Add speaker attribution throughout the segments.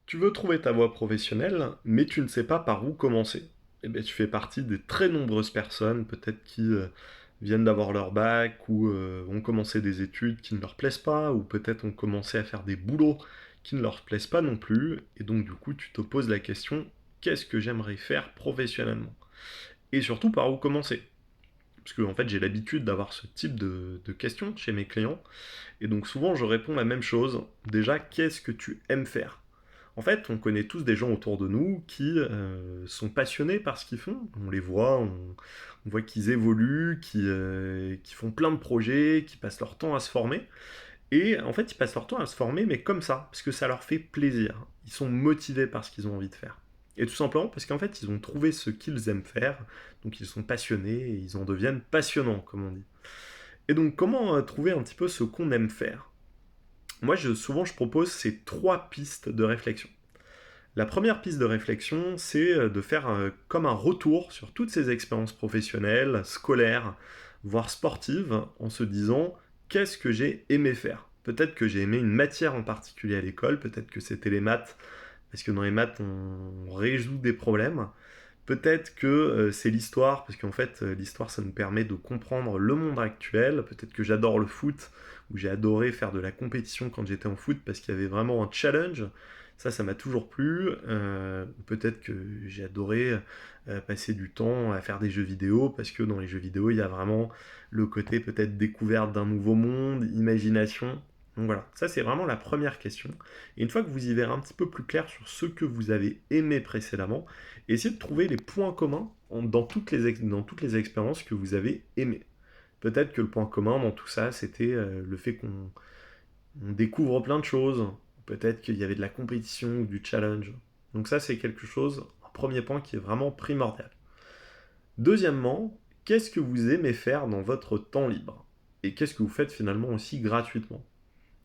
Speaker 1: Tu veux trouver ta voie professionnelle, mais tu ne sais pas par où commencer. Eh bien, tu fais partie des très nombreuses personnes, peut-être qui viennent d'avoir leur bac ou ont commencé des études qui ne leur plaisent pas, ou peut-être ont commencé à faire des boulots qui ne leur plaisent pas non plus. Et donc, du coup, tu te poses la question, qu'est-ce que j'aimerais faire professionnellement? Et surtout, par où commencer? Parce que, en fait, j'ai l'habitude d'avoir ce type de questions chez mes clients. Et donc, souvent, je réponds la même chose. Déjà, qu'est-ce que tu aimes faire? En fait, on connaît tous des gens autour de nous qui sont passionnés par ce qu'ils font. On les voit, on voit qu'ils évoluent, qui font plein de projets, qui passent leur temps à se former. Et en fait, ils passent leur temps à se former, mais comme ça, parce que ça leur fait plaisir. Ils sont motivés par ce qu'ils ont envie de faire. Et tout simplement parce qu'en fait, ils ont trouvé ce qu'ils aiment faire, donc ils sont passionnés et ils en deviennent passionnants, comme on dit. Et donc, comment trouver un petit peu ce qu'on aime faire? Moi, souvent, je propose ces trois pistes de réflexion. La première piste de réflexion, c'est de faire comme un retour sur toutes ces expériences professionnelles, scolaires, voire sportives, en se disant qu'est-ce que j'ai aimé faire. Peut-être que j'ai aimé une matière en particulier à l'école, peut-être que c'était les maths, parce que dans les maths, on résout des problèmes. Peut-être que c'est l'histoire, parce qu'en fait, l'histoire, ça nous permet de comprendre le monde actuel. Peut-être que j'adore le foot, ou j'ai adoré faire de la compétition quand j'étais en foot, parce qu'il y avait vraiment un challenge. Ça m'a toujours plu. Peut-être que j'ai adoré passer du temps à faire des jeux vidéo, parce que dans les jeux vidéo, il y a vraiment le côté peut-être découverte d'un nouveau monde, imagination. Donc voilà, ça c'est vraiment la première question. Et une fois que vous y verrez un petit peu plus clair sur ce que vous avez aimé précédemment, essayez de trouver les points communs dans toutes les expériences que vous avez aimées. Peut-être que le point commun dans tout ça, c'était le fait qu'on découvre plein de choses. Peut-être qu'il y avait de la compétition ou du challenge. Donc ça, c'est quelque chose, un premier point qui est vraiment primordial. Deuxièmement, qu'est-ce que vous aimez faire dans votre temps libre? Et qu'est-ce que vous faites finalement aussi gratuitement?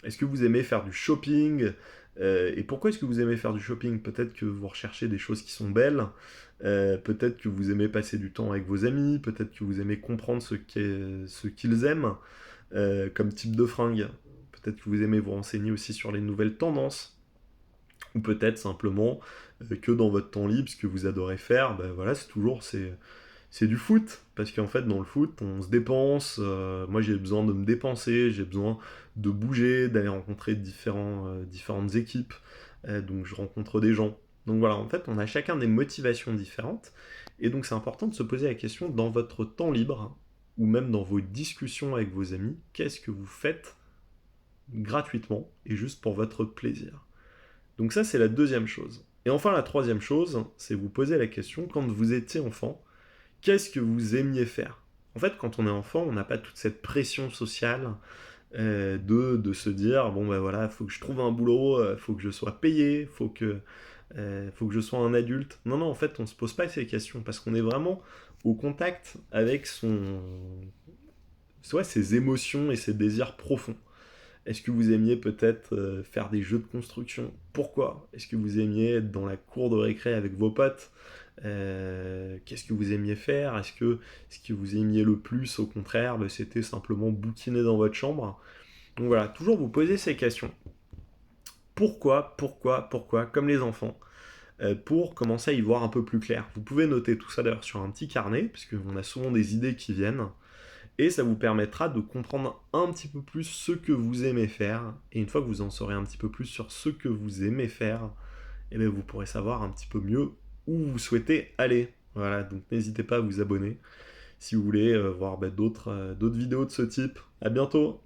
Speaker 1: Est-ce que vous aimez faire du shopping? Et pourquoi est-ce que vous aimez faire du shopping? Peut-être que vous recherchez des choses qui sont belles, peut-être que vous aimez passer du temps avec vos amis, peut-être que vous aimez comprendre ce qu'ils aiment comme type de fringues, peut-être que vous aimez vous renseigner aussi sur les nouvelles tendances, ou peut-être simplement que dans votre temps libre, ce que vous adorez faire, ben voilà, c'est du foot, parce qu'en fait dans le foot on se dépense, moi j'ai besoin de me dépenser, j'ai besoin de bouger, d'aller rencontrer différentes équipes, donc je rencontre des gens. Donc voilà, en fait on a chacun des motivations différentes, et donc c'est important de se poser la question dans votre temps libre, ou même dans vos discussions avec vos amis, qu'est-ce que vous faites gratuitement et juste pour votre plaisir. Donc ça c'est la deuxième chose. Et enfin la troisième chose, c'est vous poser la question, quand vous étiez enfant, qu'est-ce que vous aimiez faire? En fait, quand on est enfant, on n'a pas toute cette pression sociale de se dire bon ben voilà, faut que je trouve un boulot, faut que je sois payé, faut que je sois un adulte. Non, non, en fait, on se pose pas ces questions parce qu'on est vraiment au contact avec soit ses émotions et ses désirs profonds. Est-ce que vous aimiez peut-être faire des jeux de construction? Pourquoi? Est-ce que vous aimiez être dans la cour de récré avec vos potes? Qu'est-ce que vous aimiez faire? Est-ce que ce que vous aimiez le plus, au contraire, ben, c'était simplement bouquiner dans votre chambre? Donc voilà, toujours vous poser ces questions. Pourquoi, comme les enfants, pour commencer à y voir un peu plus clair. Vous pouvez noter tout ça d'ailleurs sur un petit carnet, parce qu'on a souvent des idées qui viennent, et ça vous permettra de comprendre un petit peu plus ce que vous aimez faire. Et une fois que vous en saurez un petit peu plus sur ce que vous aimez faire, eh bien vous pourrez savoir un petit peu mieux où vous souhaitez aller. Voilà, donc n'hésitez pas à vous abonner si vous voulez voir d'autres vidéos de ce type. À bientôt!